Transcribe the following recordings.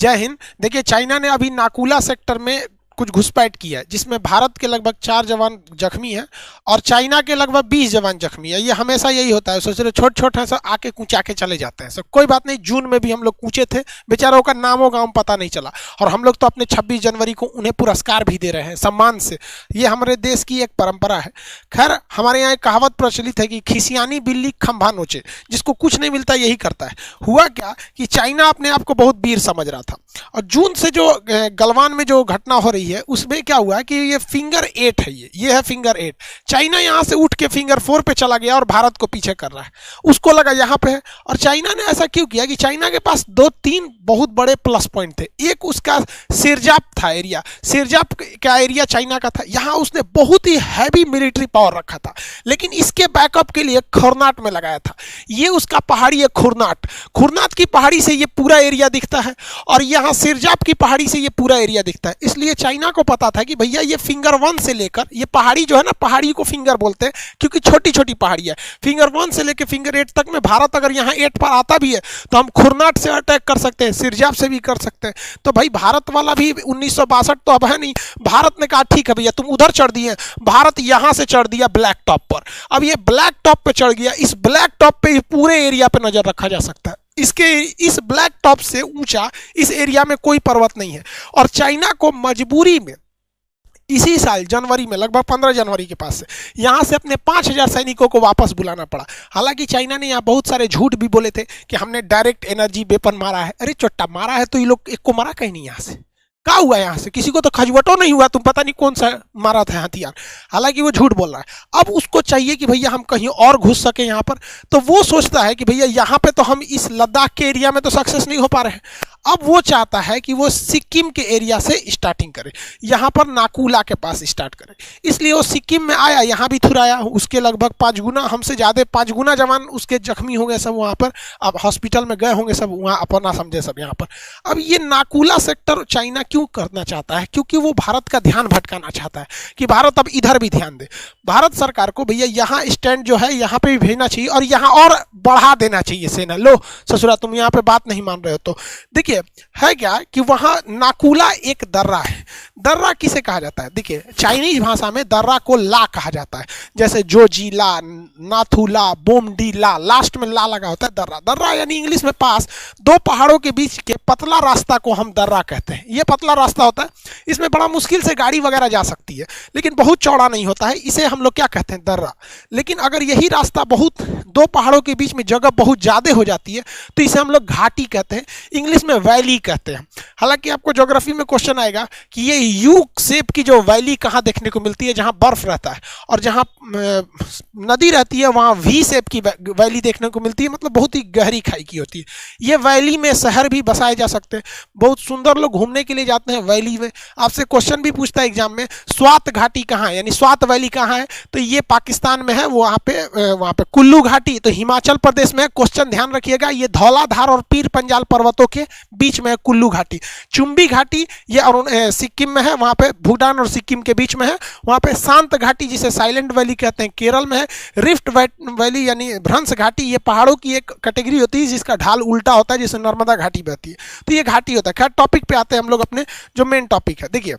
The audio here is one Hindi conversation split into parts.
जय हिंद। देखिए, चाइना ने अभी नाकुला सेक्टर में कुछ घुसपैठ किया है जिसमें भारत के लगभग 4 जवान जख्मी हैं और चाइना के लगभग 20 जवान जख्मी है। ये हमेशा यही होता है, सोच रहे छोटे छोटे से आके कूचा के चले जाते हैं। सब कोई बात नहीं, जून में भी हम लोग कूचे थे, बेचारों का नामो गाँव पता नहीं चला और हम लोग तो अपने 26 जनवरी को उन्हें पुरस्कार भी दे रहे हैं सम्मान से। ये हमारे देश की एक परंपरा है। खैर, हमारे यहाँ एक कहावत प्रचलित है कि खिसियानी बिल्ली खंभा नोचे, जिसको कुछ नहीं मिलता यही करता है। हुआ क्या कि चाइना अपने आप को बहुत वीर समझ रहा था और जून से जो गलवान में जो घटना हो रही है उसमें क्या हुआ कि ये फिंगर 8 है, ये है फिंगर 8। चाइना यहां से उठ के फिंगर 4 पे चला गया और भारत को पीछे कर रहा है। उसको लगा यहां पे है और चाइना ने ऐसा क्यों किया कि चाइना के पास 2-3 बहुत बड़े प्लस पॉइंट थे। एक उसका सिरजाप था एरिया, सिरजाप का एरिया चाइना का था, यहां उसने बहुत ही हैवी मिलिट्री पावर रखा था। लेकिन इसके बैकअप के लिए खुरनाट में लगाया था। ये उसका पहाड़ी है खुरनाट, खुरनाट की पहाड़ी से ये पूरा एरिया दिखता है और यहाँ सिरजाप की पहाड़ी से ये पूरा एरिया दिखता है। इसलिए चाइना को पता था कि भैया ये फिंगर 1 से लेकर ये पहाड़ी जो है ना, पहाड़ी को फिंगर बोलते हैं क्योंकि छोटी छोटी पहाड़ी है। फिंगर 1 से लेकर फिंगर 8 तक में भारत अगर यहाँ 8 पर आता भी है तो हम खुरनाट से अटैक कर सकते हैं, सिरजाप से भी कर सकते हैं। तो भाई भारत वाला भी 1962 तो अब है नहीं। भारत ने कहा ठीक है भैया तुम उधर चढ़ दिए, भारत यहाँ से चढ़ दिया ब्लैक टॉप पर। अब ये ब्लैक टॉप पे चढ़ गया, इस ब्लैक टॉप पे पूरे एरिया पे नजर रखा जा सकता है। इस ब्लैक टॉप से ऊंचा इस एरिया में कोई पर्वत नहीं है और चाइना को मजबूरी में इसी साल जनवरी में लगभग 15 जनवरी के पास से यहाँ से अपने 5000 सैनिकों को वापस बुलाना पड़ा। हालांकि चाइना ने यहाँ बहुत सारे झूठ भी बोले थे कि हमने डायरेक्ट एनर्जी वेपन मारा है। अरे चोट्टा मारा है तो ये लोग एक को मारा कहीं नहीं, यहाँ से क्या हुआ, यहाँ से किसी को तो खजवटो नहीं हुआ, तुम पता नहीं कौन सा मारा था हथियार। हालांकि वो झूठ बोल रहा है। अब उसको चाहिए कि भैया हम कहीं और घुस सके यहाँ पर, तो वो सोचता है कि भैया यहाँ पे तो हम इस लद्दाख के एरिया में तो सक्सेस नहीं हो पा रहे हैं। अब वो चाहता है कि वो सिक्किम के एरिया से स्टार्टिंग करे, यहाँ पर नाकुला के पास स्टार्ट करे। इसलिए वो सिक्किम में आया, यहाँ भी थुराया, उसके लगभग 5 गुना हमसे ज़्यादा 5 गुना जवान उसके जख्मी हो गए सब वहाँ पर। अब हॉस्पिटल में गए होंगे सब, वहाँ अपना समझे सब यहाँ पर। अब ये नाकुला सेक्टर चाइना क्यों करना चाहता है? क्योंकि वो भारत का ध्यान भटकाना चाहता है कि भारत अब इधर भी ध्यान दे। भारत सरकार को भैया यहाँ स्टैंड जो है यहाँ पे भी भेजना चाहिए और यहाँ और बढ़ा देना चाहिए सेना। लो ससुरा तुम यहाँ पे बात नहीं मान रहे हो तो देखिए है क्या कि वहां नाकुला एक दर्रा है। दर्रा किसे कहा जाता है? देखिए चाइनीज भाषा में दर्रा को ला कहा जाता है, जैसे जोजीला, नाथुला, बोमडीला, लास्ट में ला लगा होता है दर्रा। दर्रा यानी इंग्लिश में पास, 2 पहाड़ों के बीच के पतला रास्ता को हम दर्रा कहते हैं। ये पतला रास्ता होता है, इसमें बड़ा मुश्किल से गाड़ी वगैरह जा सकती है लेकिन बहुत चौड़ा नहीं होता है, इसे हम लोग क्या कहते हैं? दर्रा। लेकिन अगर यही रास्ता बहुत 2 पहाड़ों के बीच में जगह बहुत ज्यादा हो जाती है तो इसे हम लोग घाटी कहते हैं, इंग्लिश में वैली कहते हैं। हालांकि आपको ज्योग्राफी में क्वेश्चन आएगा कि ये यू शेप की जो वैली कहाँ देखने को मिलती है, जहां बर्फ रहता है, और जहां नदी रहती है वहां वी शेप की वैली देखने को मिलती है, मतलब बहुत ही गहरी खाई की होती है। ये वैली में शहर भी बसाए जा सकते हैं, बहुत सुंदर लोग घूमने के लिए जाते हैं वैली में। आपसे क्वेश्चन भी पूछता है एग्जाम में, स्वात घाटी कहाँ है, यानी स्वात वैली कहाँ है, तो ये पाकिस्तान में है, वहाँ पे कुल्लू घाटी तो हिमाचल प्रदेश में। क्वेश्चन ध्यान रखिएगा, ये धौलाधार और पीर पंजाल पर्वतों के बीच में है कुल्लू घाटी। चुम्बी घाटी ये सिक्किम में है, वहाँ पे भूटान और सिक्किम के बीच में है। वहाँ पे शांत घाटी जिसे साइलेंट वैली कहते हैं केरल में है। रिफ्ट वैली यानी भ्रंश घाटी, ये पहाड़ों की एक कैटेगरी होती है जिसका ढाल उल्टा होता है, जिसे नर्मदा घाटी बहती है, तो ये घाटी होता है। खैर टॉपिक पे आते हैं हम लोग, अपने जो मेन टॉपिक है। देखिए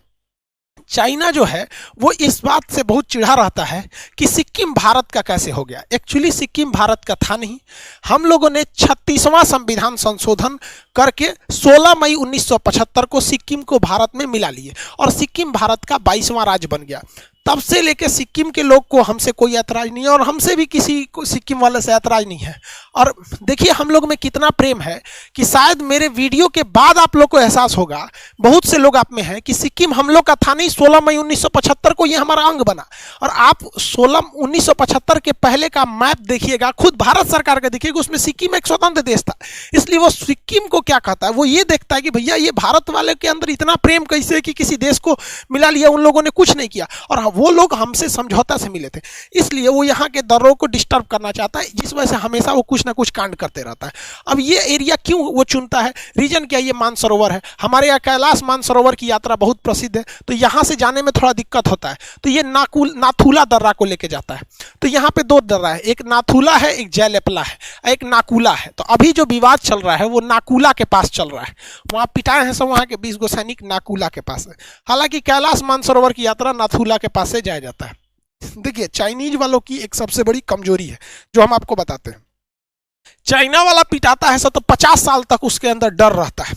चाइना जो है वो इस बात से बहुत चिढ़ा रहता है कि सिक्किम भारत का कैसे हो गया। एक्चुअली सिक्किम भारत का था नहीं, हम लोगों ने 36वां संविधान संशोधन करके 16 मई 1975 को सिक्किम को भारत में मिला लिए और सिक्किम भारत का 22वां राज्य बन गया। तब से लेके सिक्किम के लोग को हमसे कोई ऐतराज नहीं है और हमसे भी किसी को सिक्किम वाले से ऐतराज नहीं है। और देखिए हम लोग में कितना प्रेम है कि शायद मेरे वीडियो के बाद आप लोग को एहसास होगा, बहुत से लोग आप में हैं, कि सिक्किम हम लोग का था नहीं, 16 मई 1975 को ये हमारा अंग बना। और आप 1975 के पहले का मैप देखिएगा, खुद भारत सरकार का देखिएगा, उसमें सिक्किम एक स्वतंत्र देश था। इसलिए वो सिक्किम को क्या कहता है, वो ये देखता है कि भैया ये भारत वाले के अंदर इतना प्रेम कैसे कि किसी देश को मिला लिया, उन लोगों ने कुछ नहीं किया। और वो लोग हमसे समझौता से मिले थे, इसलिए वो यहाँ के दरों को डिस्टर्ब करना चाहता है, जिस वजह से हमेशा वो कुछ ना कुछ कांड करते रहता है। अब ये एरिया क्यों वो चुनता है, रीजन क्या, ये मानसरोवर है। हमारे यहाँ कैलाश मानसरोवर की यात्रा बहुत प्रसिद्ध है, तो यहाँ से जाने में थोड़ा दिक्कत होता है, तो ये नाथुला दर्रा को लेके जाता है। तो यहाँ पे दो दर्रा है, एक नाथुला है, एक जयलेपला है, एक नाकुला है। तो अभी जो विवाद चल रहा है वो नाकुला के पास चल रहा है, वहाँ पिटाए हैं सब वहाँ के 20 गो सैनिक नाकुला के पास है। हालांकि कैलाश मानसरोवर की यात्रा नाथुला के पास से जाया जाता है। देखिए चाइनीज वालों की एक सबसे बड़ी कमजोरी है जो हम आपको बताते हैं, चाइना वाला पिटाता है तो 50 साल तक उसके अंदर डर रहता है।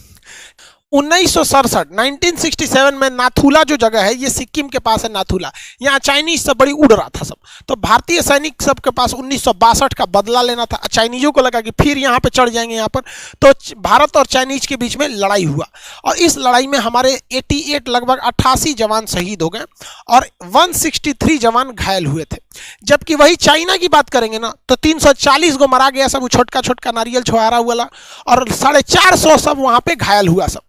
1967 में नाथुला जो जगह है ये सिक्किम के पास है, नाथुला, यहाँ चाइनीज से बड़ी उड़ रहा था सब, तो भारतीय सैनिक सब के पास 1962 का बदला लेना था। चाइनीजों को लगा कि फिर यहाँ पे चढ़ जाएंगे यहाँ पर, तो भारत और चाइनीज के बीच में लड़ाई हुआ और इस लड़ाई में हमारे 88 लगभग 88 जवान शहीद हो गए और 163 जवान घायल हुए थे। जबकि वही चाइना की बात करेंगे ना तो 340 को मारा गया, सब छोटका छोटका नारियल छुहारा हुआ, और 450 सब वहां पे घायल हुआ सब।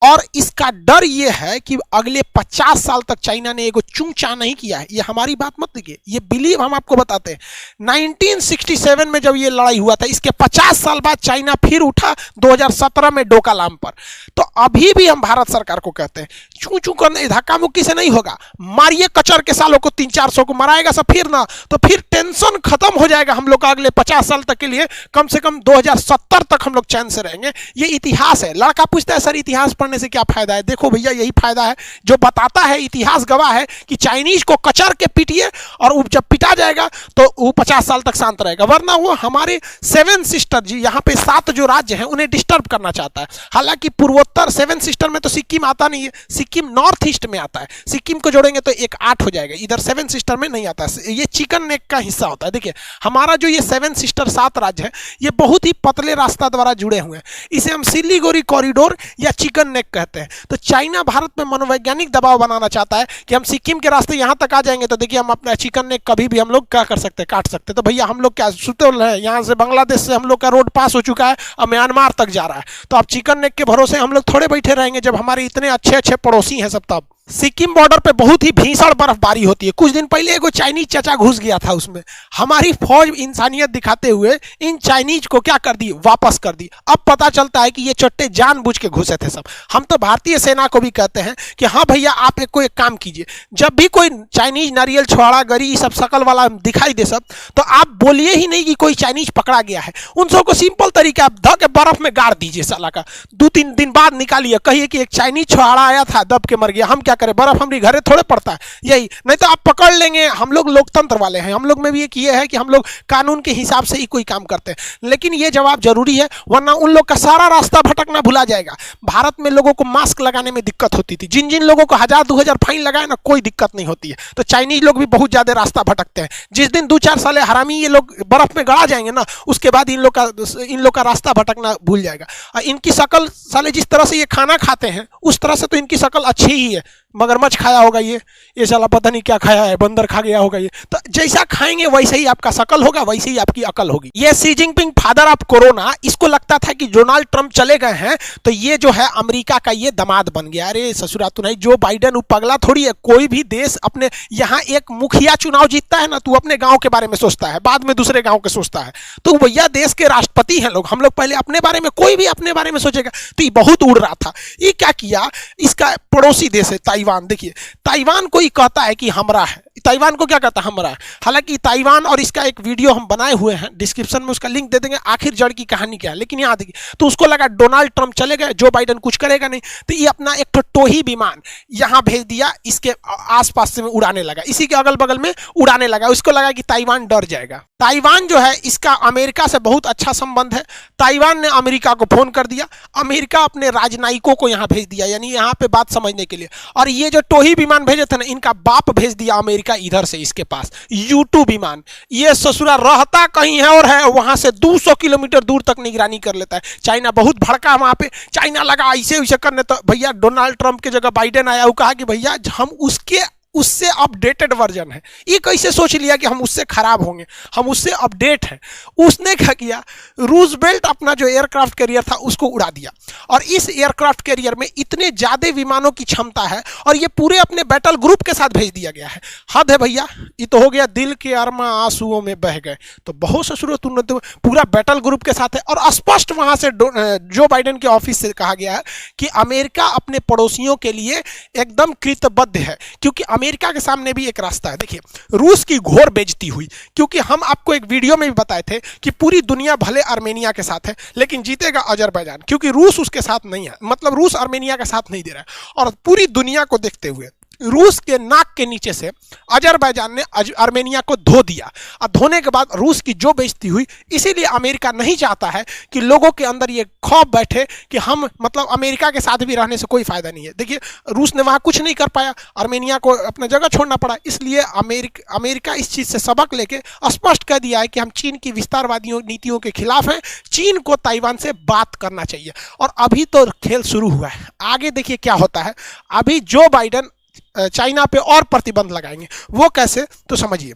और इसका डर ये है कि अगले 50 साल तक चाइना ने एगो चूंचा नहीं किया है। ये हमारी बात मत देखिए, ये बिलीव हम आपको बताते हैं। 1967 में जब ये लड़ाई हुआ था, इसके 50 साल बाद चाइना फिर उठा 2017 में डोकालाम पर। तो अभी भी हम भारत सरकार को कहते हैं चू चू करने धक्का मुक्की से नहीं होगा, मारिए कचर के सालों को 300-400 को मराएगा सब फिर ना, तो फिर टेंशन खत्म हो जाएगा हम लोग का अगले 50 साल तक के लिए। कम से कम 2070 तक हम लोग चैन से रहेंगे। ये इतिहास है। लड़का पूछता है सर इतिहास पढ़ने से क्या फायदा है, देखो भैया यही फायदा है जो बताता है, इतिहास गवाह है कि चाइनीज को कचर के पीटिए और जब पिटा जाएगा तो वो 50 साल तक शांत रहेगा, वरना वो हमारे 7 सिस्टर जी यहाँ पे 7 जो राज्य हैं उन्हें डिस्टर्ब करना चाहता है। हालांकि पूर्वोत्तर 7 सिस्टर में तो सिक्किम आता नहीं है, सिक्किम नॉर्थ ईस्ट में आता है, सिक्किम को जोड़ेंगे तो एक 8 हो जाएगा, इधर 7 सिस्टर में नहीं आता है, ये चिकन नेक का हिस्सा होता है। देखिए हमारा जो ये 7 सिस्टर 7 राज्य है ये बहुत ही पतले रास्ता द्वारा जुड़े हुए हैं, इसे हम सिलीगुड़ी कॉरिडोर या चिकन नेक कहते हैं। तो चाइना भारत में मनोवैज्ञानिक दबाव बनाना चाहता है कि हम सिक्किम के रास्ते यहां तक आ जाएंगे तो देखिए हम अपना चिकन नेक कभी भी हम लोग क्या कर सकते हैं, काट सकते हैं। तो भैया हम लोग क्या सुतल है, यहाँ से बांग्लादेश से हम लोग का रोड पास हो चुका है और म्यांमार तक जा रहा है, तो अब चिकन नेक के भरोसे हम लोग थोड़े बैठे रहेंगे जब हमारे इतने अच्छे अच्छे पड़ोसी हैं सब। तब सिक्किम बॉर्डर पे बहुत ही भीषण बर्फबारी होती है। कुछ दिन पहले एगो चाइनीज चाचा घुस गया था उसमें, हमारी फौज इंसानियत दिखाते हुए इन चाइनीज को क्या कर दी, वापस कर दी। अब पता चलता है कि ये चट्टे जानबूझ के घुसे थे सब। हम तो भारतीय सेना को भी कहते हैं कि हाँ भैया आप एक काम कीजिए, जब भी कोई चाइनीज नारियल छुआड़ा गरी सब शकल वाला दिखाई दे सब, तो आप बोलिए ही नहीं कि कोई चाइनीज पकड़ा गया है, उन सबको सिंपल तरीका आप ध के बर्फ में गाड़ दीजिए साला का, 2-3 दिन बाद निकालिए, कहिए कि एक चाइनीज छुआड़ा आया था दब के मर गया, हम क्या करें, बर्फ हमारी घरे थोड़े पड़ता है यही, नहीं तो आप पकड़ लेंगे। हम लोग लोकतंत्र वाले हैं, हम लोग में भी एक ये है कि हम लोग कानून के हिसाब से ही कोई काम करते हैं, लेकिन ये जवाब जरूरी है वरना उन लोग का सारा रास्ता भटकना भुला जाएगा। भारत में लोगों को मास्क लगाने में दिक्कत होती थी, जिन जिन लोगों को 1000-2000 फाइन लगाए ना कोई दिक्कत नहीं होती है, तो चाइनीज लोग भी बहुत ज्यादा रास्ता भटकते हैं। जिस दिन 2-4 साल हरामी ये लोग बर्फ में गड़ा जाएंगे ना उसके बाद इन लोग का रास्ता भटकना भूल जाएगा। इनकी शक्ल साले जिस तरह से ये खाना खाते हैं उस तरह से तो इनकी शक्ल अच्छी ही है, मगरमच्छ खाया होगा ये साला पता नहीं क्या खाया है, बंदर खा गया होगा ये, तो जैसा खाएंगे वैसे ही आपका शकल होगा, वैसे ही आपकी अकल होगी। ये Xi Jinping father of corona, इसको लगता था कि डोनाल्ड ट्रंप चले गए हैं तो ये जो है अमेरिका का ये दामाद बन गया। अरे ससुरा तो नहीं, जो बाइडेन वो पगला थोड़ी है। कोई भी देश अपने यहाँ एक मुखिया चुनाव जीतता है ना, तू अपने गांव के बारे में सोचता है, बाद में दूसरे गांव के सोचता है। तो भैया देश के राष्ट्रपति हैं लोग, हम लोग पहले अपने बारे में, कोई भी अपने बारे में सोचेगा। तो ये बहुत उड़ रहा था। ये क्या किया, इसका पड़ोसी देश है ताइवान, देखिए ताइवान को ही कहता है कि हमरा है, ताइवान को क्या कहता है, हमरा है। हालांकि ताइवान और इसका एक वीडियो हम बनाए हुए हैं, डिस्क्रिप्शन में उसका लिंक दे देंगे, आखिर जड़ की कहानी क्या है। लेकिन यहाँ देखिए, तो उसको लगा डोनाल्ड ट्रंप चले गए, जो बाइडेन कुछ करेगा नहीं, तो ये अपना एक टोही विमान यहाँ भेज दिया, इसके आसपास से उड़ाने लगा, इसी के अगल बगल में उड़ाने लगा। उसको लगा कि ताइवान डर जाएगा। ताइवान जो है इसका अमेरिका से बहुत अच्छा संबंध है। ताइवान ने अमेरिका को फोन कर दिया, अमेरिका अपने राजनयिकों को यहाँ भेज दिया, यानी यहाँ पे बात समझने के लिए। और ये जो टोही विमान भेजे थे ना, इनका बाप भेज दिया अमेरिका इधर से इसके पास U2 विमान। ये ससुरा रहता कहीं है और है वहां से 200 किलोमीटर दूर तक निगरानी कर लेता है। चाइना बहुत भड़का वहां पे, चाइना लगा ऐसे वैसे करने, तो भैया डोनाल्ड ट्रंप की जगह बाइडेन आया, वो कहा कि भैया हम उसके उससे अपडेटेड वर्जन है। ये कैसे सोच लिया कि हम उससे खराब होंगे, हम उससे अपडेट हैं। उसने क्या किया, रूजवेल्ट अपना जो एयरक्राफ्ट कैरियर था उसको उड़ा दिया, और इस एयरक्राफ्ट कैरियर में इतने ज्यादा विमानों की क्षमता है, और ये पूरे अपने बैटल ग्रुप के साथ भेज दिया गया है। हद है भैया, ये तो हो गया दिल के अरमा आंसुओं में बह गए। तो बहुत ससुर तुमने तो पूरा बैटल ग्रुप के साथ है, और स्पष्ट वहां से जो बाइडेन के ऑफिस से कहा गया है कि अमेरिका अपने पड़ोसियों के लिए एकदम कृतबद्ध है, क्योंकि अमेरिका के सामने भी एक रास्ता है। देखिए, रूस की घोर बेइज्जती हुई, क्योंकि हम आपको एक वीडियो में भी बताए थे कि पूरी दुनिया भले आर्मेनिया के साथ है लेकिन जीतेगा अजरबैजान, क्योंकि रूस उसके साथ नहीं है, मतलब रूस आर्मेनिया का साथ नहीं दे रहा है। और पूरी दुनिया को देखते हुए रूस के नाक के नीचे से अजरबैजान ने आर्मेनिया को धो दिया, और धोने के बाद रूस की जो बेइज्जती हुई, इसीलिए अमेरिका नहीं चाहता है कि लोगों के अंदर ये खौफ बैठे कि हम मतलब अमेरिका के साथ भी रहने से कोई फायदा नहीं है। देखिए, रूस ने वहां कुछ नहीं कर पाया, आर्मेनिया को अपना जगह छोड़ना पड़ा, इसलिए अमेरिका इस चीज से सबक लेके स्पष्ट कह दिया है कि हम चीन की विस्तारवादियों नीतियों के खिलाफ हैं, चीन को ताइवान से बात करना चाहिए। और अभी तो खेल शुरू हुआ है, आगे देखिए क्या होता है। अभी जो बाइडेन चाइना पे और प्रतिबंध लगाएंगे, वो कैसे, तो समझिए।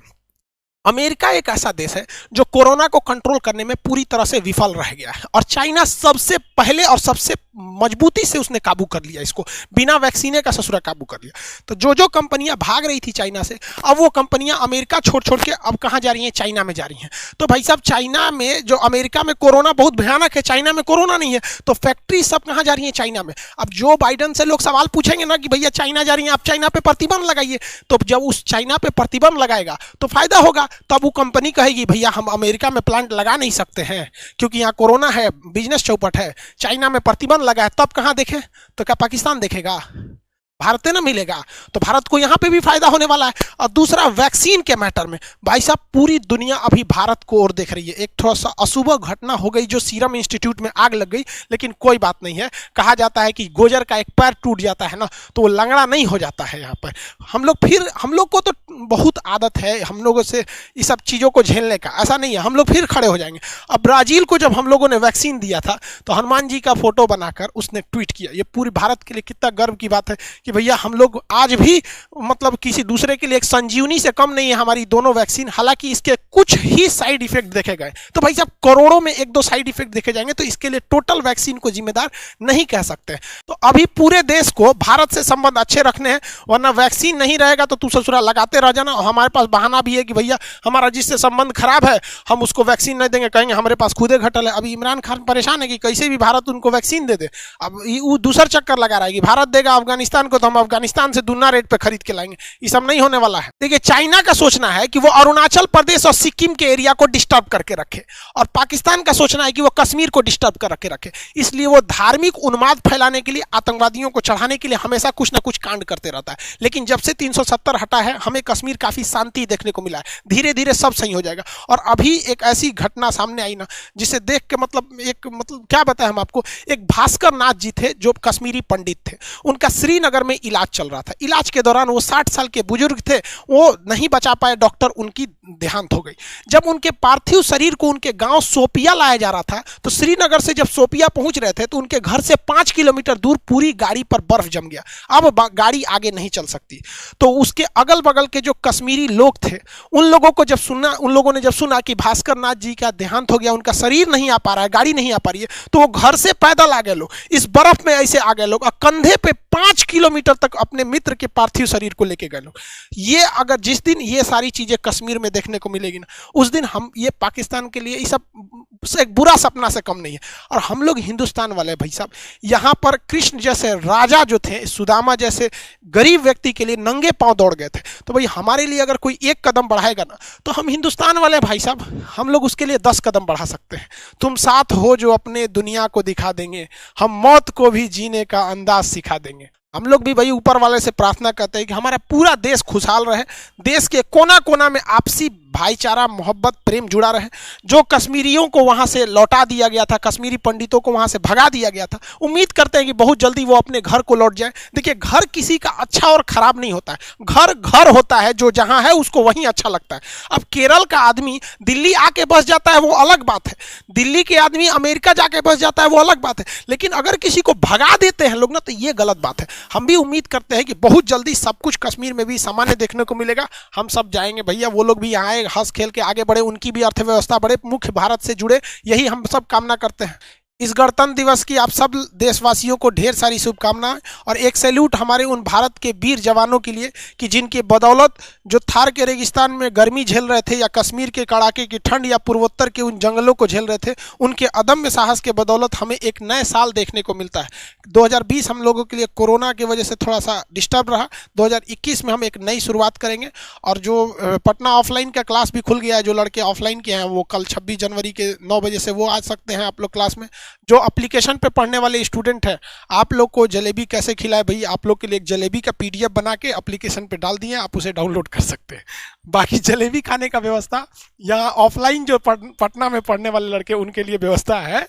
अमेरिका एक ऐसा देश है जो कोरोना को कंट्रोल करने में पूरी तरह से विफल रह गया है, और चाइना सबसे पहले और सबसे मजबूती से उसने काबू कर लिया इसको, बिना वैक्सीने का ससुरा काबू कर लिया। तो जो जो कंपनियां भाग रही थी चाइना से, अब वो कंपनियां अमेरिका छोड़ छोड़ के अब कहां जा रही हैं, चाइना में जा रही हैं। तो भाई साहब, चाइना में जो अमेरिका में कोरोना बहुत भयानक है, चाइना में कोरोना नहीं है, तो फैक्ट्री सब कहां जा रही है, चाइना में। अब जो बाइडेन से लोग सवाल पूछेंगे ना कि भैया चाइना जा रही है, आप चाइना पे प्रतिबंध लगाइए, तो जब उस चाइना पे प्रतिबंध लगाएगा तो फायदा होगा। तब वो कंपनी कहेगी भैया हम अमेरिका में प्लांट लगा नहीं सकते हैं क्योंकि यहाँ कोरोना है, बिजनेस चौपट है, चाइना में प्रतिबंध लगा है। तब कहाँ देखें, तो क्या पाकिस्तान देखेगा, भारत ना मिलेगा। तो भारत को यहां पे भी फायदा होने वाला है। और दूसरा, वैक्सीन के मैटर में भाई साहब पूरी दुनिया अभी भारत को और देख रही है। एक थोड़ा सा अशुभ घटना हो गई जो सीरम इंस्टीट्यूट में आग लग गई, लेकिन कोई बात नहीं है। कहा जाता है कि गोजर का एक पैर टूट जाता है ना तो वो लंगड़ा नहीं हो जाता है। यहाँ पर हम लोग को तो बहुत आदत है हम लोगों से इस सब चीज़ों को झेलने का, ऐसा नहीं है, हम लोग फिर खड़े हो जाएंगे। अब ब्राजील को जब हम लोगों ने वैक्सीन दिया था तो हनुमान जी का फोटो बनाकर उसने ट्वीट किया। ये पूरी भारत के लिए कितना गर्व की बात है कि भैया हम लोग आज भी मतलब किसी दूसरे के लिए एक संजीवनी से कम नहीं है हमारी दोनों वैक्सीन। हालांकि इसके कुछ ही साइड इफेक्ट देखे गए, तो भाई साहब करोड़ों में एक दो साइड इफेक्ट देखे जाएंगे, तो इसके लिए टोटल वैक्सीन को जिम्मेदार नहीं कह सकते। तो अभी पूरे देश को भारत से संबंध अच्छे रखने हैं, वरना वैक्सीन नहीं रहेगा तो तू ससुरा लगाते रह जाना। और हमारे पास बहाना भी है कि भैया हमारा जिससे संबंध खराब है हम उसको वैक्सीन नहीं देंगे, कहेंगे हमारे पास खुदे घटल है। अभी इमरान खान परेशान है कि कैसे भी भारत उनको वैक्सीन दे दे। अब वो दूसरा चक्कर लगा रहा है कि भारत देगा अफगानिस्तान को तो हम अफगानिस्तान से दुना रेट पे खरीद के लाएंगे। ये सब नहीं होने वाला है। देखिए, चाइना का सोचना है कि वो अरुणाचल प्रदेश और सिक्किम के एरिया को डिस्टर्ब करके रखे, और पाकिस्तान का सोचना है कि वो कश्मीर को डिस्टर्ब करके रखे। इसलिए वो धार्मिक उन्माद फैलाने के लिए, आतंकवादियों को चढ़ाने के लिए हमेशा कुछ ना कुछ कांड करते रहता है। लेकिन जब से 370 हटा है हमें कश्मीर काफी शांति देखने को मिला है। धीरे धीरे सब सही हो जाएगा। और अभी एक ऐसी घटना सामने आई ना जिसे देख के मतलब क्या बताएं हम आपको। एक भास्कर नाथ जी थे जो कश्मीरी पंडित थे, उनका श्रीनगर में इलाज चल रहा था। इलाज के दौरान वो 60 साल के बुजुर्ग थे, वो नहीं बचा पाए डॉक्टर, उनकी देहांत हो गई। जब उनके पार्थिव शरीर को उनके गांव सोपिया लाया जा रहा था तो श्रीनगर से जब सोपिया पहुंच रहे थे तो उनके घर से 5 किलोमीटर दूर पूरी गाड़ी पर बर्फ जम गया। अब गाड़ी आगे नहीं चल सकती। तो उसके अगल बगल के जो कश्मीरी लोग थे उन लोगों ने जब सुना कि भास्कर नाथ जी का देहांत हो गया, उनका शरीर नहीं आ पा रहा है, गाड़ी नहीं आ पा रही है, तो वो घर से पैदल आ गए लोग, इस बर्फ में ऐसे आ गए लोग, और कंधे पे 5 किलोमीटर तक अपने मित्र के पार्थिव शरीर को लेके गए लोग। ये अगर जिस दिन ये सारी चीजें कश्मीर में देखने को मिलेगी ना, उस दिन हम ये पाकिस्तान के लिए ये सब एक बुरा सपना से कम नहीं है। और हम लोग हिंदुस्तान वाले भाई साहब, यहाँ पर कृष्ण जैसे राजा जो थे, सुदामा जैसे गरीब व्यक्ति के लिए नंगे पांव दौड़ गए थे। तो भाई हमारे लिए अगर कोई एक कदम बढ़ाएगा ना तो हम हिंदुस्तान वाले भाई साहब, हम लोग उसके लिए 10 कदम बढ़ा सकते हैं। तुम साथ हो जो अपने दुनिया को दिखा देंगे, हम मौत को भी जीने का अंदाज सिखा देंगे। हम लोग भी भाई ऊपर वाले से प्रार्थना करते हैं कि हमारा पूरा देश खुशहाल रहे, देश के कोना कोना में आपसी भाईचारा, मोहब्बत, प्रेम जुड़ा रहे। जो कश्मीरियों को वहां से लौटा दिया गया था, कश्मीरी पंडितों को वहां से भगा दिया गया था, उम्मीद करते हैं कि बहुत जल्दी वो अपने घर को लौट जाए। देखिए, घर किसी का अच्छा और खराब नहीं होता है, घर घर होता है, जो जहां है उसको वहीं अच्छा लगता है। अब केरल का आदमी दिल्ली आके बस जाता है, वो अलग बात है, दिल्ली के आदमी अमेरिका जाके बस जाता है, वो अलग बात है, लेकिन अगर किसी को भगा देते हैं लोग ना, तो ये गलत बात है। हम भी उम्मीद करते हैं कि बहुत जल्दी सब कुछ कश्मीर में भी सामान्य देखने को मिलेगा। हम सब जाएंगे भैया, वो लोग भी यहाँ आए, हंस खेल के आगे बढ़े, उनकी भी अर्थव्यवस्था बढ़े, मुख्य भारत से जुड़े, यही हम सब कामना करते हैं। इस गणतंत्र दिवस की आप सब देशवासियों को ढेर सारी शुभकामनाएं, और एक सैल्यूट हमारे उन भारत के वीर जवानों के लिए कि जिनके बदौलत जो थार के रेगिस्तान में गर्मी झेल रहे थे, या कश्मीर के कड़ाके की ठंड, या पूर्वोत्तर के उन जंगलों को झेल रहे थे, उनके अदम्य साहस के बदौलत हमें एक नए साल देखने को मिलता है। 2020 हम लोगों के लिए कोरोना की वजह से थोड़ा सा डिस्टर्ब रहा, 2021 में हम एक नई शुरुआत करेंगे। और जो पटना ऑफलाइन का क्लास भी खुल गया है, जो लड़के ऑफलाइन के हैं वो कल 26 जनवरी के 9 बजे से वो आ सकते हैं आप लोग क्लास में। जो एप्लीकेशन पे पढ़ने वाले स्टूडेंट हैं, आप लोग को जलेबी कैसे खिलाए भैया, आप लोग के लिए एक जलेबी का PDF बना के एप्लीकेशन पे डाल दिए, आप उसे डाउनलोड कर सकते हैं। बाकी जलेबी खाने का व्यवस्था यहाँ ऑफलाइन जो पटना में पढ़ने वाले लड़के उनके लिए व्यवस्था है,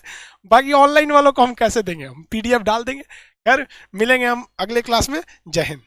बाकी ऑनलाइन वालों को हम कैसे देंगे, हम PDF डाल देंगे। खैर, मिलेंगे हम अगले क्लास में। जय हिंद।